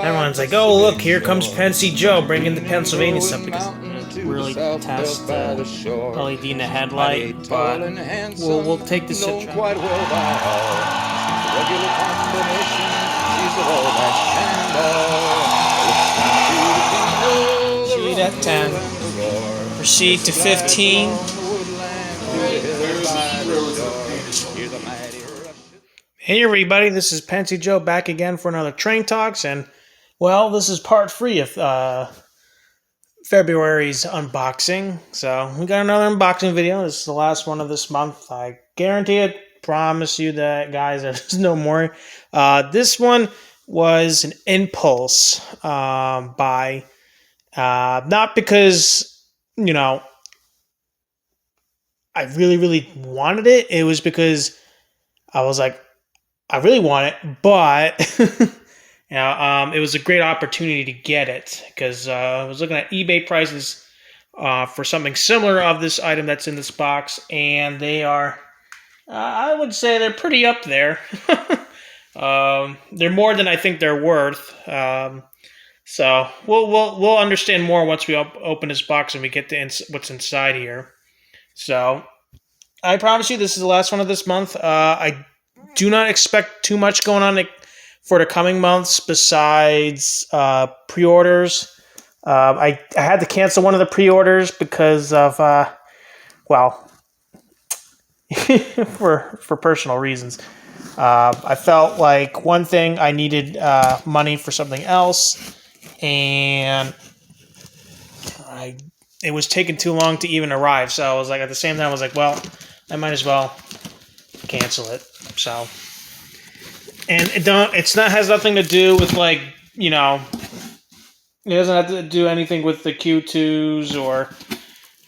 Everyone's like, oh, look, here comes Pensy Joe bringing the Pennsylvania stuff because really test LED in the headlight, but we'll take this shit quite well by all. Regular combination, she's all that Sheet at 10. Proceed to 15. Hey everybody, this is Pensy Joe back again for another Train Talks, and well, this is part 3 of February's unboxing. So we got another unboxing video. This is the last one of this month. I guarantee it. Promise you that, guys. There's no more. This one was an impulse buy, not because I really wanted it. It was because I was like, I really want it, but it was a great opportunity to get it because I was looking at eBay prices for something similar of this item that's in this box, and they are, I would say, they're pretty up there. They're more than I think they're worth. So we'll understand more once we open this box and we get to what's inside here. So I promise you, this is the last one of this month. I do not expect too much going on for the coming months besides pre-orders. I had to cancel one of the pre-orders because of, for personal reasons. I felt like one thing, I needed money for something else, and it was taking too long to even arrive. So I was like, at the same time, I was like, well, I might as well cancel it. So, and has nothing to do with it doesn't have to do anything with the Q2s or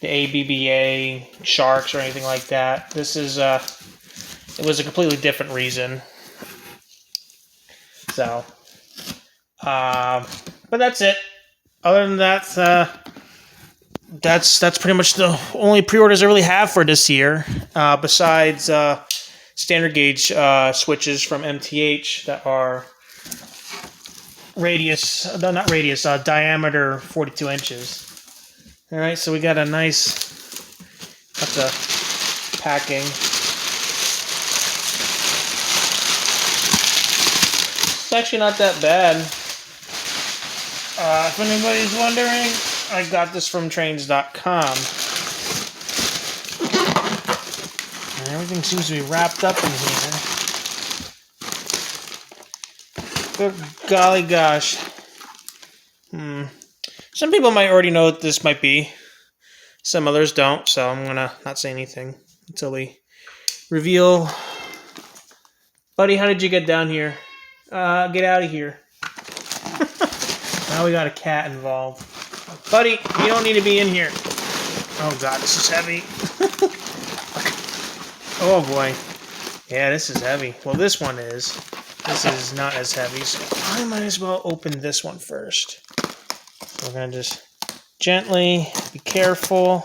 the ABBA sharks or anything like that. This is it was a completely different reason. So, but that's it. Other than that, that's pretty much the only pre-orders I really have for this year. Besides standard gauge switches from MTH that are diameter 42 inches. All right, so we got a nice, that's a packing. It's actually not that bad. If anybody's wondering, I got this from trains.com. And everything seems to be wrapped up in here. Good golly gosh. Some people might already know what this might be. Some others don't, so I'm gonna not say anything until we reveal. Buddy, how did you get down here? Get out of here. Now we got a cat involved. Buddy, you don't need to be in here. Oh god, this is heavy. Oh boy. Yeah, this is heavy. Well, this one is. This is not as heavy, so I might as well open this one first. So we're going to just gently be careful.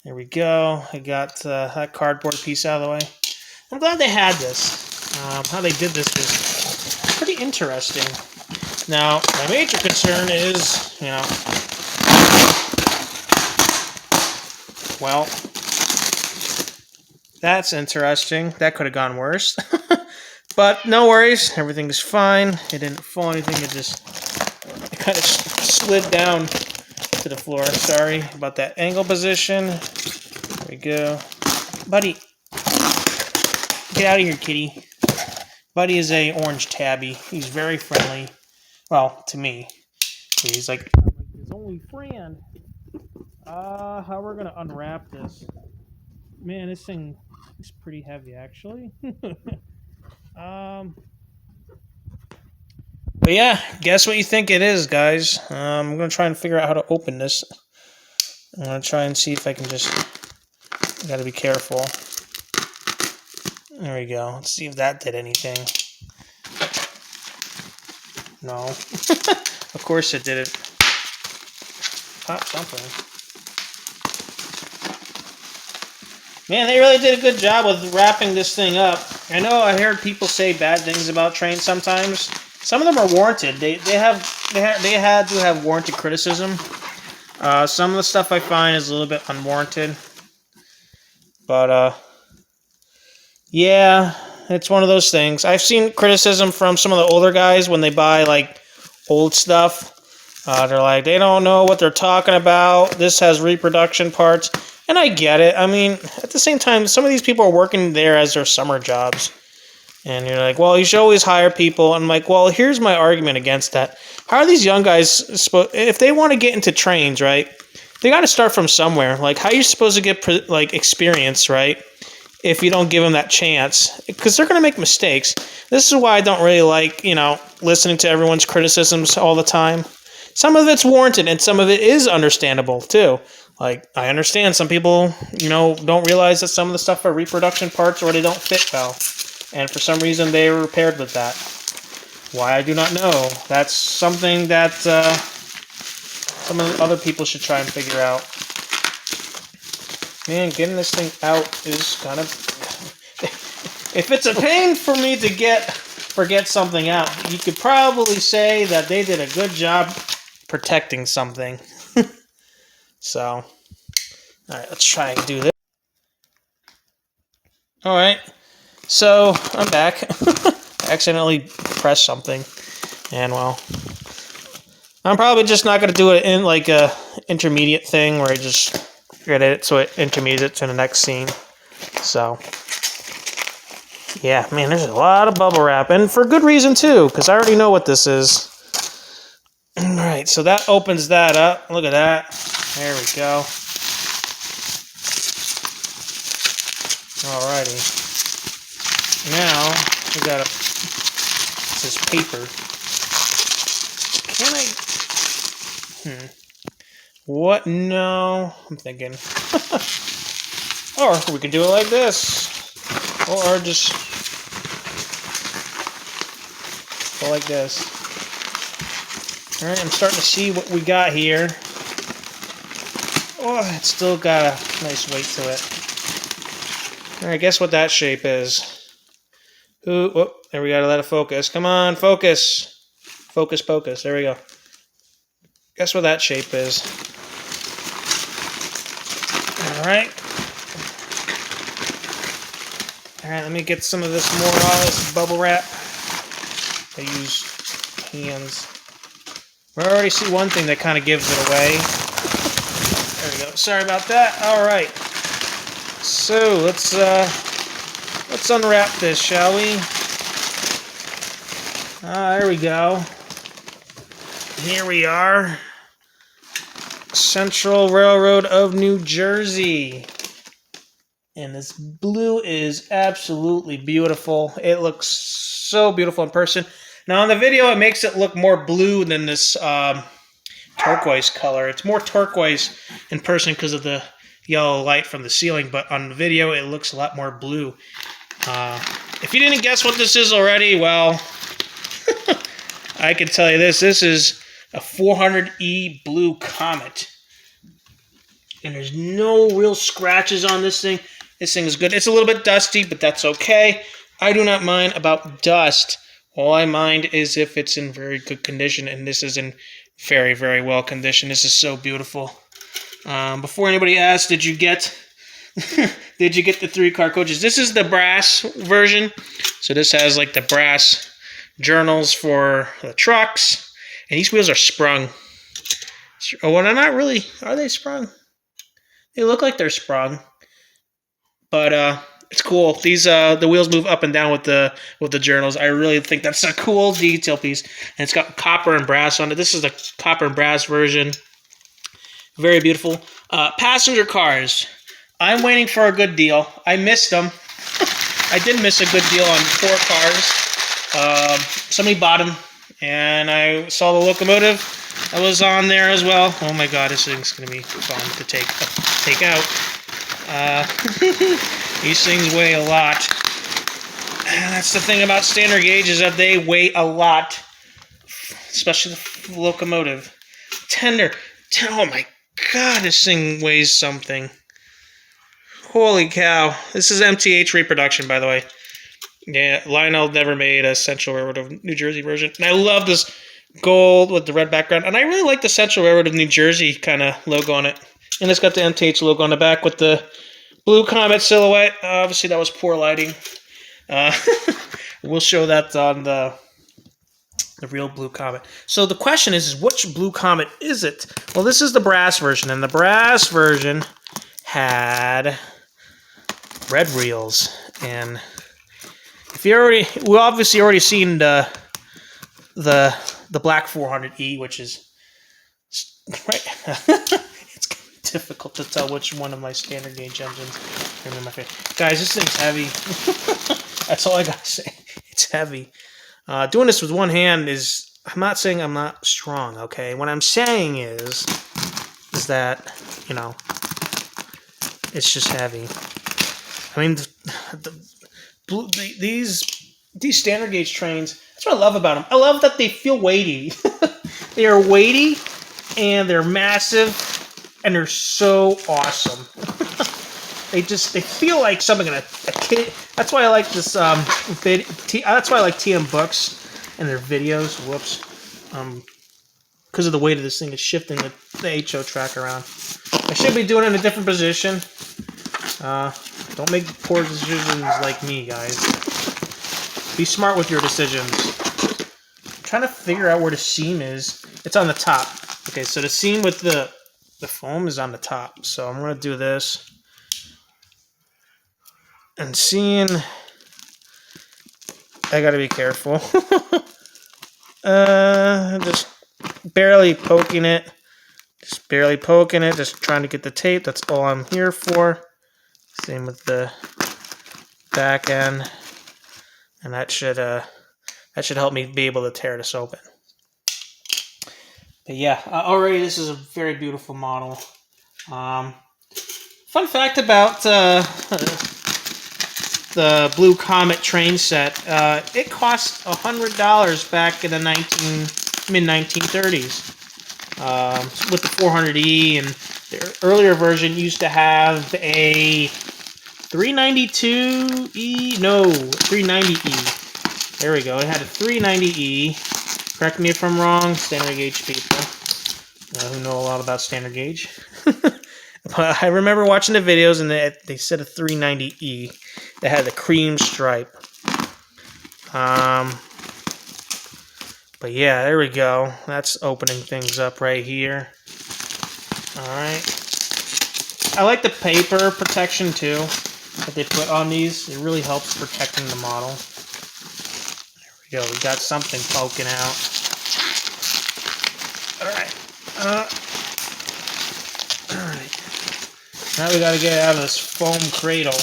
There we go. I got that cardboard piece out of the way. I'm glad they had this. How they did this is pretty interesting. Now, my major concern is, well, that's interesting. That could have gone worse. But no worries. Everything's fine. It didn't fall anything. It kind of slid down to the floor. Sorry about that angle position. There we go. Buddy, get out of here, kitty. Buddy is a orange tabby. He's very friendly. Well, to me. He's like his only friend. How we're going to unwrap this. Man, this thing is pretty heavy, actually. But yeah, guess what you think it is, guys. I'm going to try and figure out how to open this. I'm going to try and see if I can just... Got to be careful. There we go. Let's see if that did anything. No. Of course it didn't. Pop something. Man, they really did a good job with wrapping this thing up. I know I heard people say bad things about trains sometimes, Some of them are warranted. They had to have warranted criticism. Some of the stuff I find is a little bit unwarranted. But yeah, it's one of those things. I've seen criticism from some of the older guys when they buy like old stuff. They're like, they don't know what they're talking about. This has reproduction parts. And I get it. I mean, at the same time, some of these people are working there as their summer jobs. And you're like, well, you should always hire people. And I'm like, well, here's my argument against that. How are these young guys, if they want to get into trains, right, they got to start from somewhere. Like, how are you supposed to get, like, experience, right, if you don't give them that chance? Because they're going to make mistakes. This is why I don't really like, listening to everyone's criticisms all the time. Some of it's warranted, and some of it is understandable, too. Like, I understand some people, don't realize that some of the stuff are reproduction parts or they don't fit well. And for some reason, they were repaired with that. Why, I do not know. That's something that some of the other people should try and figure out. Man, getting this thing out is kind of... If it's a pain for me to get something out, you could probably say that they did a good job protecting something. So, all right, let's try and do this. All right, so I'm back. I accidentally pressed something, and well, I'm probably just not going to do it in like a intermediate thing where I just get it so it intermediates to the next scene. So, yeah, man, there's a lot of bubble wrap, and for good reason too, because I already know what this is. All right, so that opens that up. Look at that. There we go. Alrighty. Now, we got this is paper. Can I... What? No. I'm thinking. Or we can do it like this. Or just go like this. Alright, I'm starting to see what we got here. Oh, it's still got a nice weight to it. Alright, guess what that shape is. Ooh, whoop, there we gotta let it focus. Come on, focus. Focus, focus. There we go. Guess what that shape is. Alright. Alright, let me get some of this more of this bubble wrap. I use hands. We already see one thing that kind of gives it away. There we go. Sorry about that. All right. So let's unwrap this, shall we? There we go. Here we are. Central Railroad of New Jersey. And this blue is absolutely beautiful. It looks so beautiful in person. Now, on the video, it makes it look more blue than this turquoise color. It's more turquoise in person because of the yellow light from the ceiling, but on the video, it looks a lot more blue. If you didn't guess what this is already, well, I can tell you this. This is a 400E Blue Comet. And there's no real scratches on this thing. This thing is good. It's a little bit dusty, but that's okay. I do not mind about dust. All I mind is if it's in very good condition, and this is in very, very well condition. This is so beautiful. Before anybody asks, did you get the 3-car coaches? This is the brass version. So this has like the brass journals for the trucks, and these wheels are sprung. Oh, well, they're not really. Are they sprung? They look like they're sprung, but it's cool. These the wheels move up and down with the journals. I really think that's a cool detail piece. And it's got copper and brass on it. This is the copper and brass version. Very beautiful. Passenger cars. I'm waiting for a good deal. I missed them. I did miss a good deal on 4 cars. Somebody bought them, and I saw the locomotive that was on there as well. Oh my god, this thing's gonna be fun to take out. These things weigh a lot. And that's the thing about standard gauge, is that they weigh a lot. Especially the locomotive. Tender. Oh my god, this thing weighs something. Holy cow. This is MTH reproduction, by the way. Yeah, Lionel never made a Central Railroad of New Jersey version. And I love this gold with the red background. And I really like the Central Railroad of New Jersey kind of logo on it. And it's got the MTH logo on the back with the Blue Comet silhouette. Obviously, that was poor lighting. We'll show that on the real Blue Comet. So the question is which Blue Comet is it? Well, this is the brass version. And the brass version had red reels. And if you we obviously already seen the Black 400E, which is right. It's difficult to tell which one of my standard gauge engines. My favorite. Guys, this thing's heavy. That's all I gotta say. It's heavy. Doing this with one hand is. I'm not saying I'm not strong. Okay, what I'm saying is that it's just heavy. I mean, these standard gauge trains, that's what I love about them. I love that they feel weighty. They are weighty, and they're massive, and they're so awesome. They feel like something in a kid. That's why I like this. That's why I like TM Books and their videos. Whoops. Because of the weight of this thing, it's shifting the HO track around. I should be doing it in a different position. Don't make poor decisions like me, guys. Be smart with your decisions. I'm trying to figure out where the seam is. It's on the top. Okay, so the seam with the foam is on the top. So I'm going to do this. And seeing... I got to be careful. Just barely poking it. Just barely poking it. Just trying to get the tape. That's all I'm here for. Same with the back end, and that should help me be able to tear this open. But yeah, already this is a very beautiful model. Fun fact about the Blue Comet train set: it cost $100 back in the mid-1930s. With the 400E, and the earlier version used to have a 392E, no, 390E. There we go. It had a 390E. Correct me if I'm wrong, standard gauge people who know a lot about standard gauge. But I remember watching the videos, and they said a 390E that had the cream stripe. But yeah, there we go. That's opening things up right here. Alright. I like the paper protection too that they put on these. It really helps protecting the model. There we go. We got something poking out. Alright. Alright. Now we gotta get it out of this foam cradle.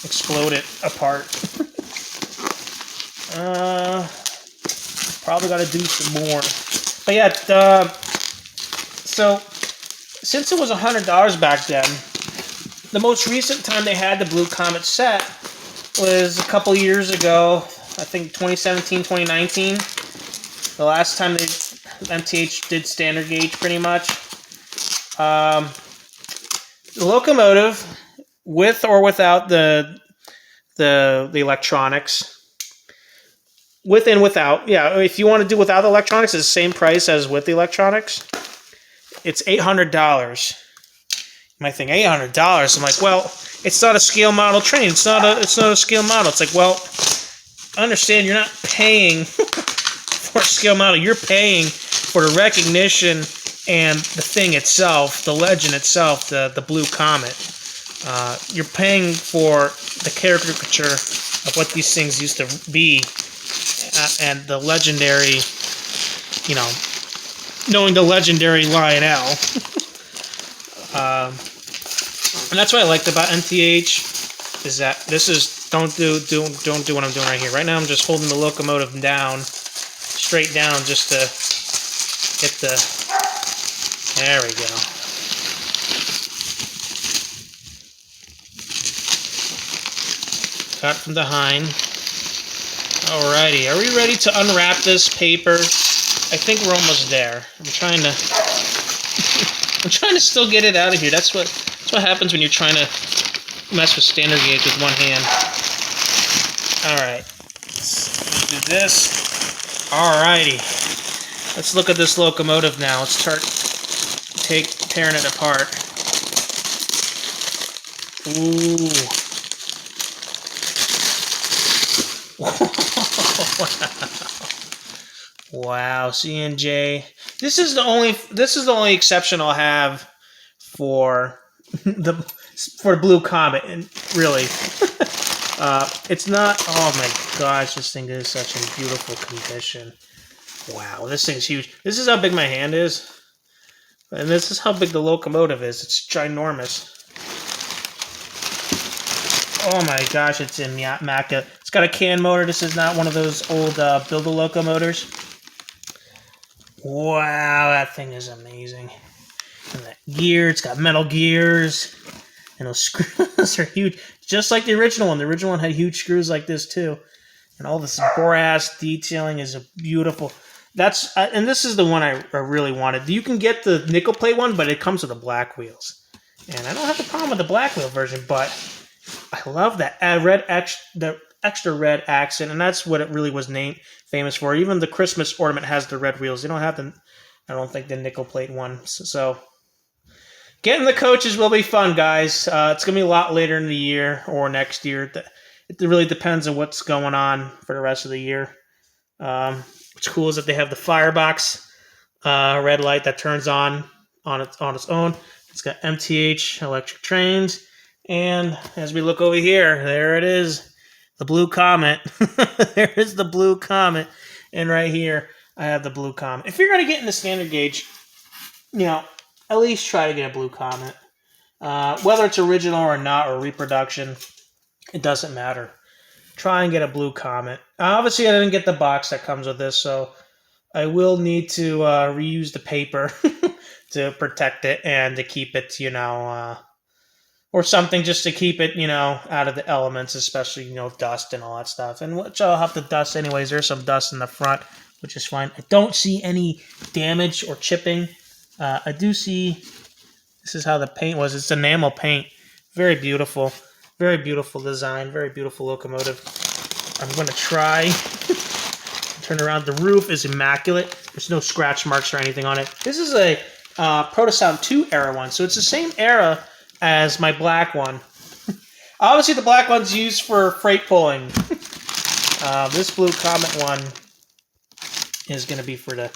Explode it apart. Probably got to do some more. But yeah, so since it was $100 back then, the most recent time they had the Blue Comet set was a couple years ago. I think 2017, 2019. The last time MTH did standard gauge, pretty much. The locomotive, with or without the electronics. With and without. Yeah, if you want to do without the electronics, it's the same price as with the electronics. It's $800. You might think, $800? I'm like, well, it's not a scale model train. It's not a scale model. It's like, well, understand you're not paying for a scale model. You're paying for the recognition and the thing itself, the legend itself, the Blue Comet. You're paying for the caricature of what these things used to be. And the legendary, knowing the legendary Lionel. And that's what I liked about MTH, is that this is, don't do what I'm doing right here. Right now I'm just holding the locomotive down, straight down, just to get the, there we go. Cut from behind. Alrighty, are we ready to unwrap this paper? I think we're almost there. I'm trying to still get it out of here. That's what happens when you're trying to mess with standard gauge with one hand. Alright, let's do this. Alrighty. Let's look at this locomotive now. Let's start tearing it apart. Ooh. Wow, CNJ. This is the only exception I'll have for the Blue Comet, and really. It's not. Oh my gosh, this thing is such a beautiful condition. Wow, this thing's huge. This is how big my hand is, and this is how big the locomotive is. It's ginormous. Oh my gosh, it's immaculate. It's got a can motor. This is not one of those old Build-A-Locomotors. Wow, that thing is amazing. And that gear, it's got metal gears. And those screws are huge. Just like the original one. The original one had huge screws like this too. And all this brass detailing is beautiful. And this is the one I really wanted. You can get the nickel plate one, but it comes with the black wheels. And I don't have a problem with the black wheel version, but I love that the extra red accent, and that's what it really was famous for. Even the Christmas ornament has the red wheels. They don't have I don't think the nickel plate one. So getting the coaches will be fun, guys. It's going to be a lot later in the year or next year. It really depends on what's going on for the rest of the year. What's cool is that they have the firebox red light that turns on its own. It's got MTH electric trains. And as we look over here, there it is, the Blue Comet. There is the Blue Comet. And right here, I have the Blue Comet. If you're going to get in the standard gauge, at least try to get a Blue Comet. Whether it's original or not, or reproduction, it doesn't matter. Try and get a Blue Comet. Obviously, I didn't get the box that comes with this, so I will need to reuse the paper to protect it and to keep it, or something just to keep it, out of the elements, especially, dust and all that stuff. And which I'll have to dust anyways. There's some dust in the front, which is fine. I don't see any damage or chipping. I do see, this is how the paint was. It's enamel paint. Very beautiful. Very beautiful design. Very beautiful locomotive. I'm going to try. Turn around. The roof is immaculate. There's no scratch marks or anything on it. This is a Protosound 2 era one. So it's the same era as my black one. Obviously, the black one's used for freight pulling. This Blue Comet one is going to be for the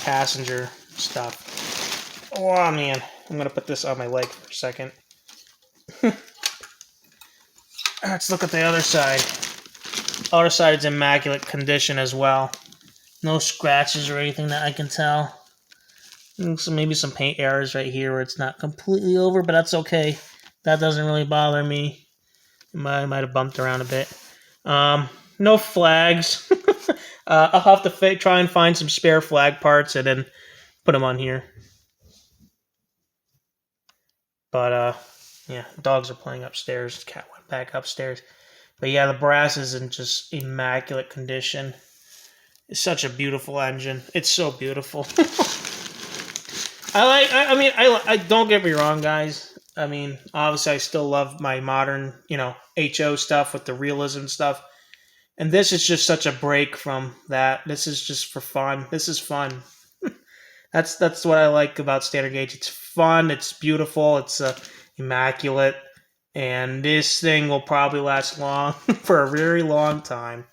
passenger stuff. Oh, man. I'm going to put this on my leg for a second. Let's look at the other side. The other side is immaculate condition as well. No scratches or anything that I can tell. So maybe some paint errors right here where it's not completely over, but that's okay. That doesn't really bother me. I might have bumped around a bit. No flags. I'll have to try and find some spare flag parts and then put them on here. But, yeah, dogs are playing upstairs. Cat went back upstairs. But yeah, the brass is in just immaculate condition. It's such a beautiful engine. It's so beautiful. I don't get me wrong, guys. I mean, obviously I still love my modern, HO stuff with the realism stuff. And this is just such a break from that. This is just for fun. This is fun. That's what I like about standard gauge. It's fun. It's beautiful. It's immaculate. And this thing will probably last long for a very long time.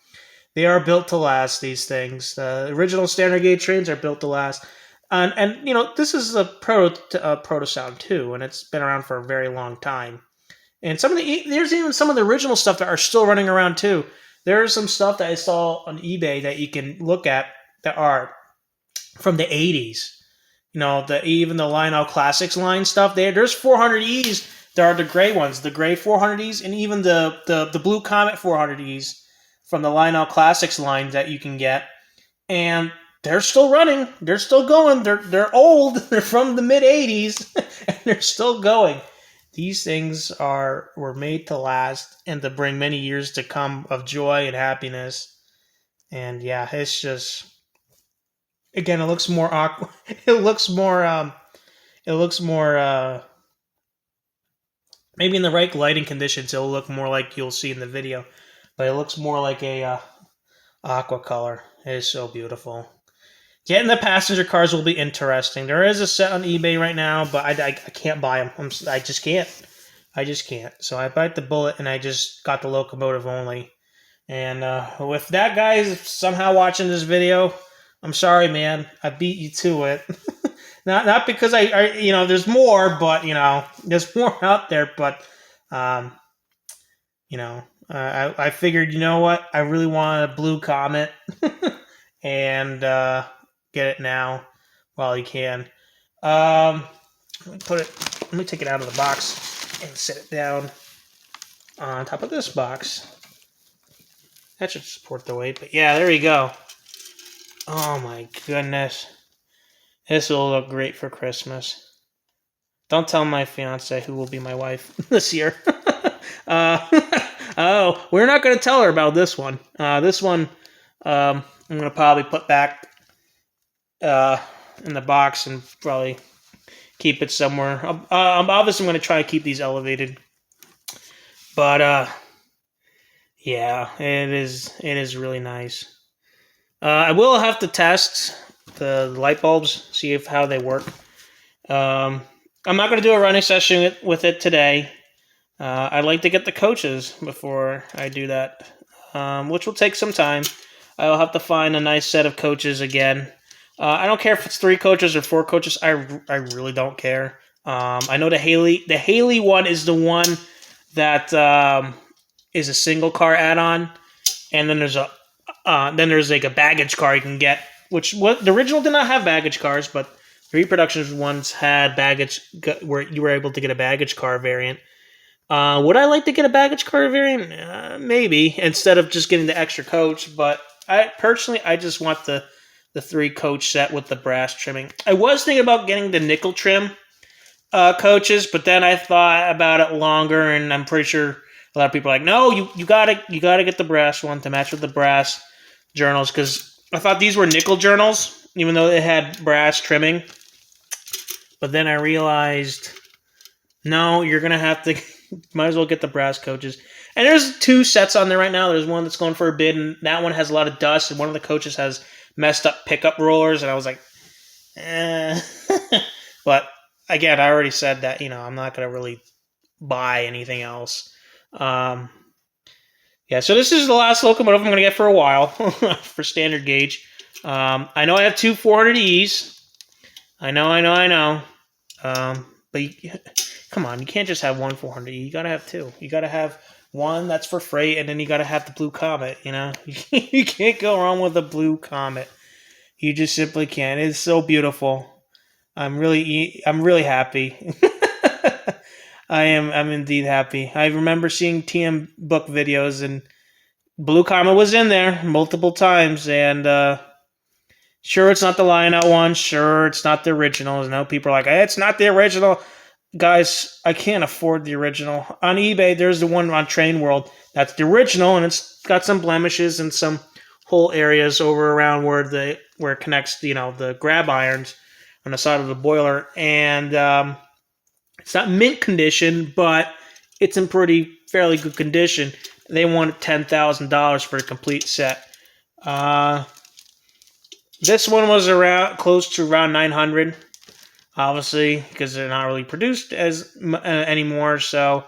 They are built to last, these things. The original standard gauge trains are built to last. And this is a Protosound 2, and it's been around for a very long time. And there's even some of the original stuff that are still running around too. There's some stuff that I saw on eBay that you can look at that are from the 80s. Even the Lionel Classics line stuff. There's 400Es. There are the gray ones, the gray 400Es, and even the Blue Comet 400Es from the Lionel Classics line that you can get. And they're still running. They're still going. They're old. They're from the mid-80s, and they're still going. These things were made to last and to bring many years to come of joy and happiness. And yeah, it's just, again, it looks more awkward. It looks more. Maybe in the right lighting conditions, it'll look more like you'll see in the video. but it looks more like a aqua color. It is so beautiful. Getting the passenger cars will be interesting. There is a set on eBay right now, but I can't buy them. I just can't. I just can't. So I bite the bullet, and I just got the locomotive only. And with that guy's somehow watching this video, I'm sorry, man. I beat you to it. not because I there's more, but there's more out there. But I figured, you know what? I really wanted a blue Comet, and get it now while you can. Let me take it out of the box and set it down on top of this box. That should support the weight. But yeah, there you go. Oh my goodness. This will look great for Christmas. Don't tell my fiance, who will be my wife this year. Oh, we're not going to tell her about this one. This one, I'm going to probably put back in the box and probably keep it somewhere. Obviously, I'm going to try to keep these elevated. But, yeah, it is really nice. I will have to test the light bulbs, see how they work. I'm not going to do a running session with it today. I'd like to get the coaches before I do that, which will take some time. I'll have to find a nice set of coaches again. I don't care if it's 3 coaches or 4 coaches. I really don't care. I know the Haley one is the one that is a single car add-on, and then there's like a baggage car you can get. The original did not have baggage cars, but the reproduction ones had baggage where you were able to get a baggage car variant. Would I like to get a baggage car variant? Maybe, instead of just getting the extra coach. But I just want the 3 coach set with the brass trimming. I was thinking about getting the nickel trim coaches, but then I thought about it longer, and I'm pretty sure a lot of people are like, no, you gotta get the brass one to match with the brass journals, because I thought these were nickel journals, even though they had brass trimming. But then I realized, no, you're gonna have to. Might as well get the brass coaches. And there's 2 sets on there right now. There's one that's going for a bid, and that one has a lot of dust, and one of the coaches has messed up pickup rollers, and I was like, eh. But again, I already said that, I'm not going to really buy anything else. Yeah, so this is the last locomotive I'm going to get for a while for standard gauge. I know I have 2 400Es. I know. But come on, you can't just have one 400E. You got to have 2. You got to have one that's for freight, and then you got to have the blue Comet, You can't go wrong with a blue Comet. You just simply can't. It's so beautiful. I'm really happy. I'm indeed happy. I remember seeing TM book videos, and blue Comet was in there multiple times, and sure, it's not the Lionel one. Sure, it's not the original. I know people are like, hey, it's not the original. Guys, I can't afford the original. On eBay, there's the one on Train World that's the original, and it's got some blemishes and some hole areas over around where it connects, the grab irons on the side of the boiler. And it's not mint condition, but it's in fairly good condition. They want $10,000 for a complete set. This one was close to around $900. Obviously, because they're not really produced as anymore. So,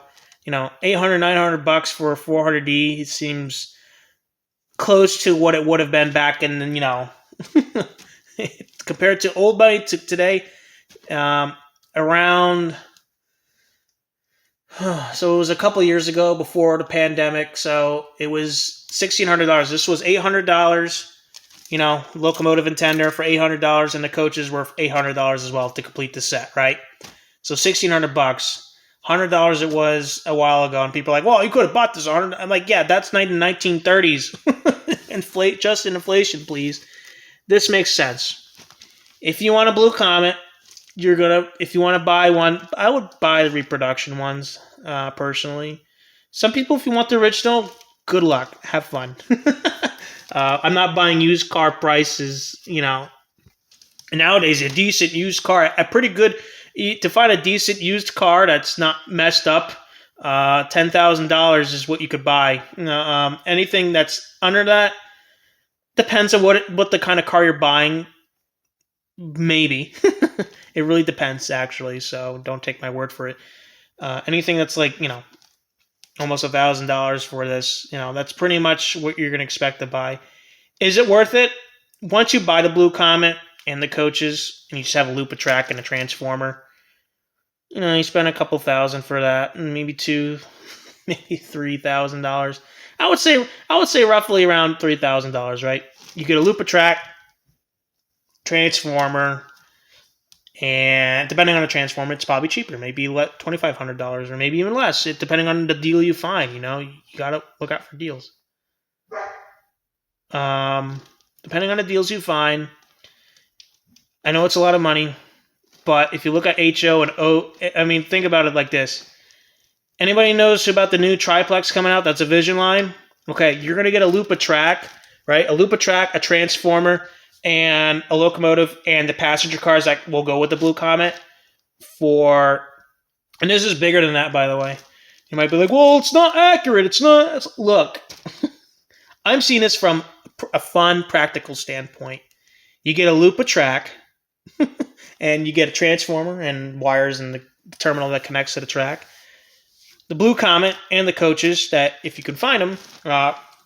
$800, $900 for a 400D, it seems close to what it would have been back in, compared to old money to today, around. So it was a couple years ago before the pandemic. So it was $1,600. This was $800. Locomotive and tender for $800, and the coaches were $800 as well to complete the set, right? So $1,600, $100 it was a while ago, and people are like, well, you could have bought this $100. I'm like, yeah, that's 1930s. Just inflation, please. This makes sense. If you want a blue Comet, if you want to buy one, I would buy the reproduction ones, personally. Some people, if you want the original, good luck. Have fun. I'm not buying used car prices, Nowadays, a decent used car, to find a decent used car that's not messed up, $10,000 is what you could buy. Anything that's under that depends on what the kind of car you're buying. Maybe it really depends, actually. So don't take my word for it. Anything that's like almost $1,000 for this, that's pretty much what you're gonna expect to buy. Is it worth it? Once you buy the Blue Comet and the coaches, and you just have a Lupa track and a transformer, you spend a couple thousand for that, and maybe two, maybe $3,000. I would say roughly around $3,000, right? You get a Lupa track, transformer, and depending on the transformer, it's probably cheaper. Maybe $2,500 or maybe even less, depending on the deal you find. You gotta look out for deals. Depending on the deals you find, I know it's a lot of money, but if you look at HO and O, I mean, think about it like this. Anybody knows about the new triplex coming out? That's a Vision line. Okay, you're gonna get a Lupa track, right? A Lupa track, a transformer, and a locomotive, and the passenger cars that will go with the Blue Comet and this is bigger than that, by the way. You might be like, well, it's not accurate. It's not. Look, I'm seeing this from a fun, practical standpoint. You get a Lupa track, and you get a transformer and wires in the terminal that connects to the track. The Blue Comet and the coaches that, if you can find them,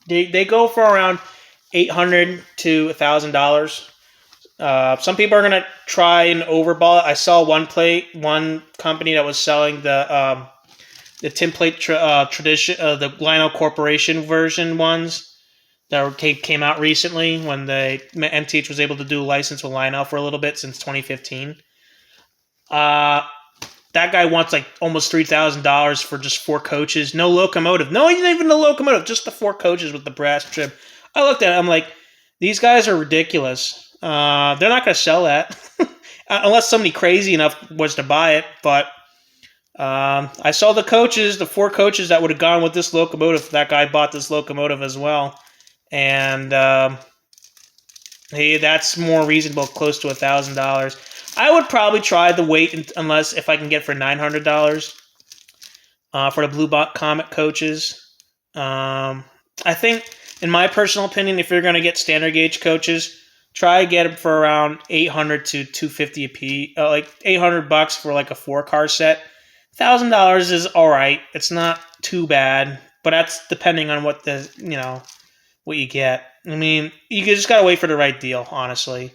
they go for around $800 to $1,000. Some people are gonna try and overball it. I saw one company that was selling the tinplate tradition, the Lionel Corporation version ones that came out recently when MTH was able to do a license with Lionel for a little bit since 2015. That guy wants like almost $3,000 for just 4 coaches, no locomotive. No, even the locomotive, just the 4 coaches with the brass trim. I looked at it, I'm like, these guys are ridiculous. They're not going to sell that unless somebody crazy enough was to buy it. But I saw the 4 coaches that would have gone with this locomotive. That guy bought this locomotive as well. And hey, that's more reasonable, close to $1,000. I would probably try the wait if I can get for $900 for the Blue Comet coaches. I think, in my personal opinion, if you're going to get standard gauge coaches, try to get them for around $800 to $250 a piece. Like $800 for like a 4-car set. $1,000 is all right. It's not too bad, but that's depending on what what you get. I mean, you just gotta wait for the right deal, honestly.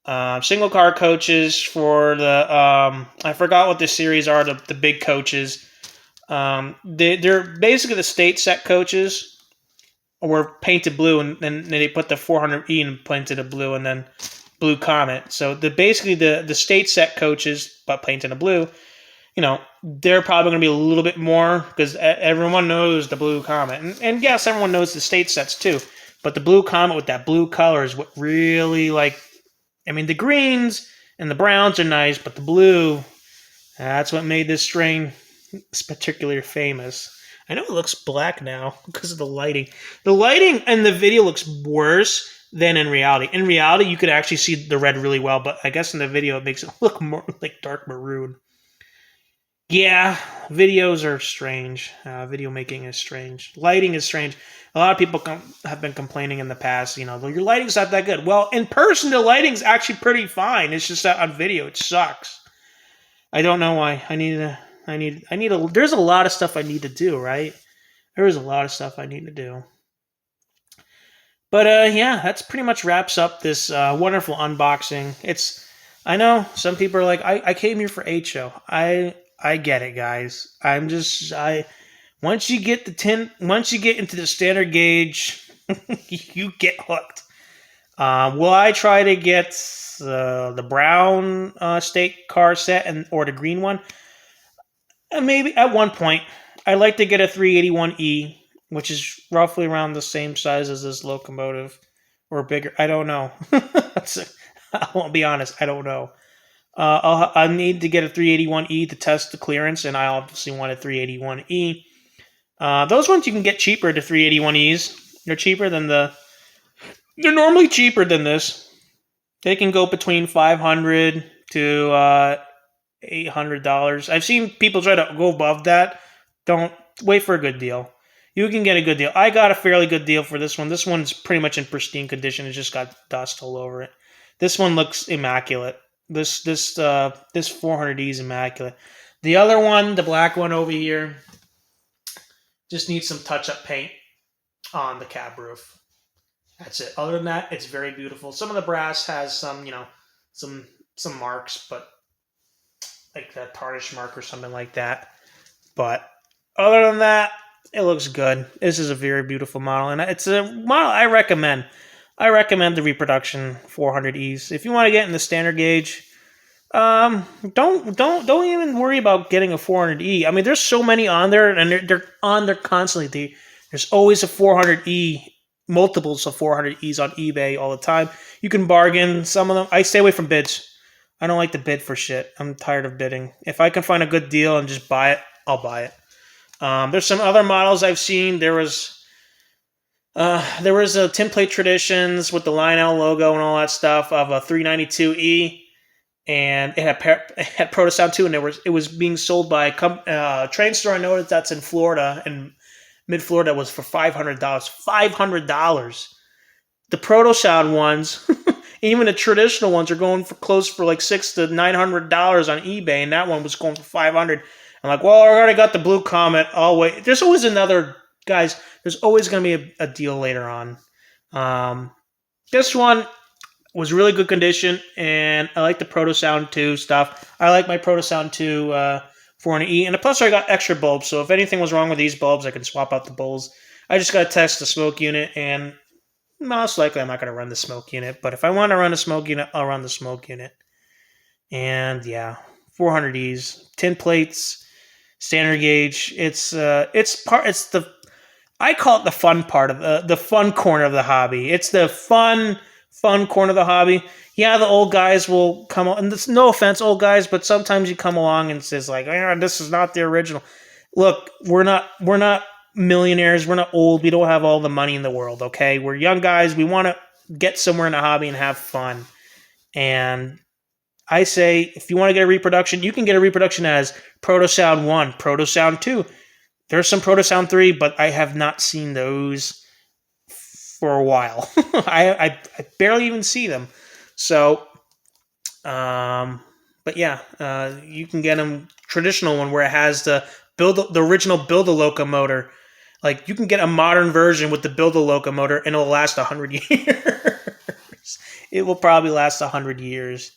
Single car coaches for the I forgot what the series are. The big coaches. They're basically the state set coaches. Were painted blue, and then they put the 400E and painted it blue, and then Blue Comet. So basically the state set coaches, but painted in blue. They're probably going to be a little bit more because everyone knows the Blue Comet, and yes, everyone knows the state sets too. But the Blue Comet with that blue color is what really the greens and the browns are nice, but the blue, that's what made this strain particularly famous. I know it looks black now because of the lighting. The lighting in the video looks worse than in reality. In reality, you could actually see the red really well, but I guess in the video it makes it look more like dark maroon. Yeah, videos are strange. Video making is strange. Lighting is strange. A lot of people have been complaining in the past, your lighting's not that good. Well, in person, the lighting's actually pretty fine. It's just that on video, it sucks. I don't know why. There's a lot of stuff I need to do, right? There's a lot of stuff I need to do. But yeah, that's pretty much wraps up this wonderful unboxing. I know some people are like, I came here for HO. I get it, guys. Once you get into the standard gauge, you get hooked. Will I try to get the brown state car set or the green one? Maybe at one point. I'd like to get a 381E, which is roughly around the same size as this locomotive, or bigger. I don't know. I won't be honest. I don't know. I need to get a 381E to test the clearance, and I obviously want a 381E. Those ones you can get cheaper, the 381Es. They're normally cheaper than this. They can go between $500 to $800. I've seen people try to go above that, Don't wait for a good deal. You can get a good deal. I got a fairly good deal for this one. This one's pretty much in pristine condition. It just got dust all over it. This one looks immaculate. This 400E is immaculate. The other one, the black one over here, just needs some touch-up paint on the cab roof. That's it. Other than that, it's very beautiful. Some of the brass has some, some some marks, but like that tarnish mark or something like that. But other than that, it looks good. This is a very beautiful model, and it's a model I recommend. I recommend the reproduction 400Es. If you want to get in the standard gauge, don't even worry about getting a 400E. I mean, there's so many on there, and they're on there constantly. There's always a 400E, multiples of 400Es on eBay all the time. You can bargain some of them. I stay away from bids. I don't like to bid for shit. I'm tired of bidding. If I can find a good deal and just buy it, I'll buy it. There's some other models I've seen. There was a Tinplate Traditions with the Lionel logo and all that stuff of a 392E, and it had Protosound 2, and it was being sold by a train store I know that's in Florida, and mid Florida was for $500. $500. The Protosound ones, even the traditional ones, are going for close for like $600 to $900 on eBay, and that one was going for $500. I'm like, well, I already got the Blue Comet. I'll wait. There's always another, guys. There's always going to be a deal later on. This one was really good condition, and I like the Protosound 2 stuff. I like my Protosound 2 400E, and plus I got extra bulbs, so if anything was wrong with these bulbs, I can swap out the bulbs. I just got to test the smoke unit, and most likely I'm not going to run the smoke unit, but if I want to run a smoke unit, I'll run the smoke unit. And yeah, 400Es, tin plates, standard gauge. I call it the fun part of the fun corner of the hobby. It's the fun corner of the hobby. Yeah, the old guys will come on, and this, no offense, old guys, but sometimes you come along and says like, this is not the original. Look, we're not millionaires. We're not old. We don't have all the money in the world. Okay, we're young guys. We want to get somewhere in the hobby and have fun. And I say, if you want to get a reproduction, you can get a reproduction as Protosound 1, Protosound 2. There's some Protosound 3, but I have not seen those for a while. I barely even see them. So, but yeah, you can get them traditional one where it has the original Build-A-Locomotor. Like, you can get a modern version with the Build-A-Locomotor, and it'll last 100 years. It will probably last 100 years.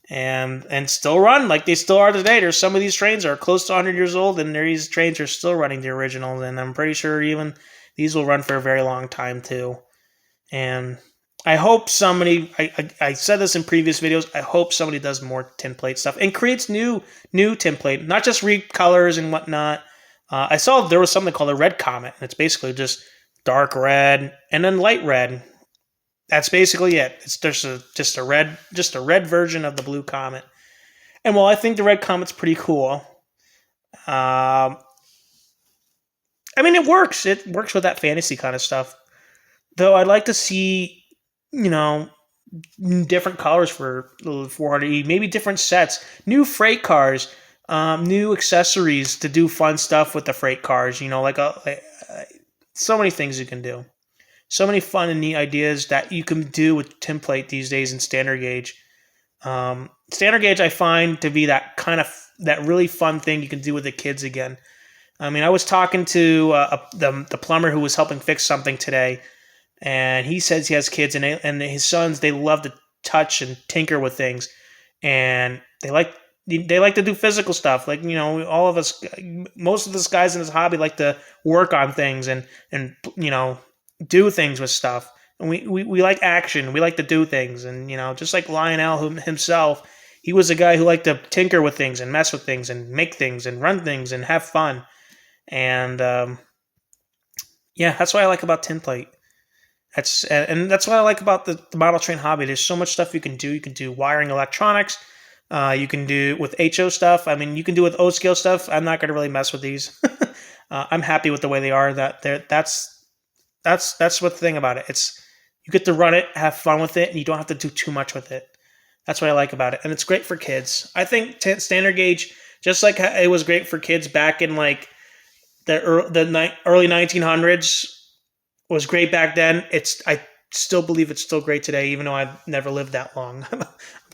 And still run like they still are today. There's some of these trains are close to 100 years old, and these trains are still running the originals, and I'm pretty sure even these will run for a very long time too. And I hope somebody, I said this in previous videos, I hope somebody does more tinplate stuff and creates new tinplate, not just recolors and whatnot. I saw there was something called a Red Comet, and it's basically just dark red and then light red. That's basically it. It's just a red version of the Blue Comet. And while I think the Red Comet's pretty cool, I mean, it works. It works with that fantasy kind of stuff. Though I'd like to see, different colors for the 400E, maybe different sets, new freight cars, new accessories to do fun stuff with the freight cars. So many things you can do. So many fun and neat ideas that you can do with tinplate these days in standard gauge. Standard gauge I find to be that really fun thing you can do with the kids again. I mean, I was talking to the plumber who was helping fix something today, and he says he has kids, and his sons, they love to touch and tinker with things, and they like to do physical stuff. Like, all of us, most of us guys in this hobby like to work on things and do things with stuff. And we like action. We like to do things. And, just like Lionel himself, he was a guy who liked to tinker with things and mess with things and make things and run things and have fun. And, yeah, that's what I like about tinplate. That's what I like about the model train hobby. There's so much stuff you can do. You can do wiring electronics. You can do with HO stuff. I mean, you can do with O-scale stuff. I'm not going to really mess with these. I'm happy with the way they are. That's what the thing about it. It's, you get to run it, have fun with it, and you don't have to do too much with it. That's what I like about it. And it's great for kids. I think standard gauge, just like it was great for kids back in like early 1900s was great back then. I still believe it's still great today, even though I've never lived that long. I'm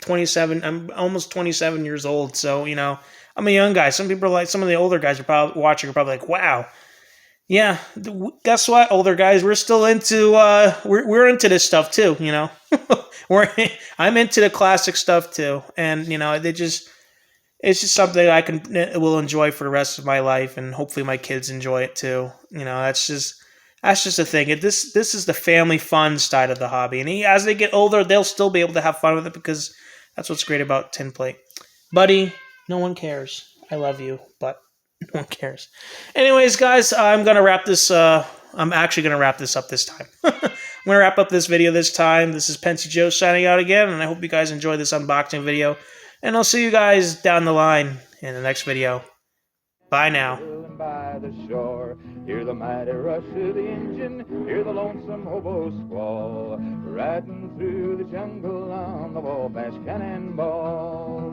27. I'm almost 27 years old. So I'm a young guy. Some people are like, some of the older guys are probably watching are probably like, wow. Yeah, guess what, older guys? We're still into we're into this stuff too. we're I'm into the classic stuff too, and it's just something I will enjoy for the rest of my life, and hopefully my kids enjoy it too. That's just the thing. This is the family fun side of the hobby, and as they get older, they'll still be able to have fun with it because that's what's great about tin plate, buddy. No one cares. I love you, but no one cares. Anyways, guys, I'm gonna wrap this. I'm actually gonna wrap this up this time. I'm gonna wrap up this video this time. This is Pensy Joe signing out again, and I hope you guys enjoyed this unboxing video. And I'll see you guys down the line in the next video. Bye now. By the shore, hear the mighty rush of the engine, hear the lonesome hobo squall, riding through the jungle on the Wabash Cannonball.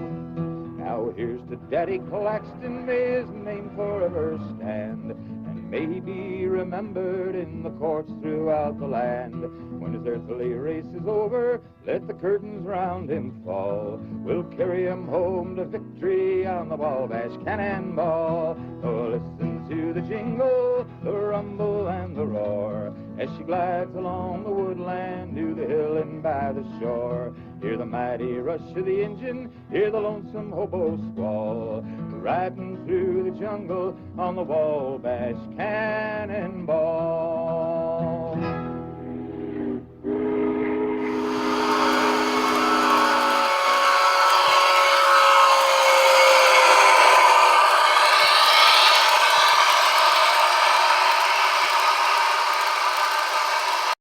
Now here's to Daddy Claxton, may his name forever stand, and may he be remembered in the courts throughout the land. When his earthly race is over, let the curtains round him fall. We'll carry him home to victory on the Wabash Cannonball. Oh, listen to the jingle, the rumble and the roar, as she glides along the woodland to the hill and by the shore. Hear the mighty rush of the engine, hear the lonesome hobo squall, riding through the jungle on the Wabash Cannonball.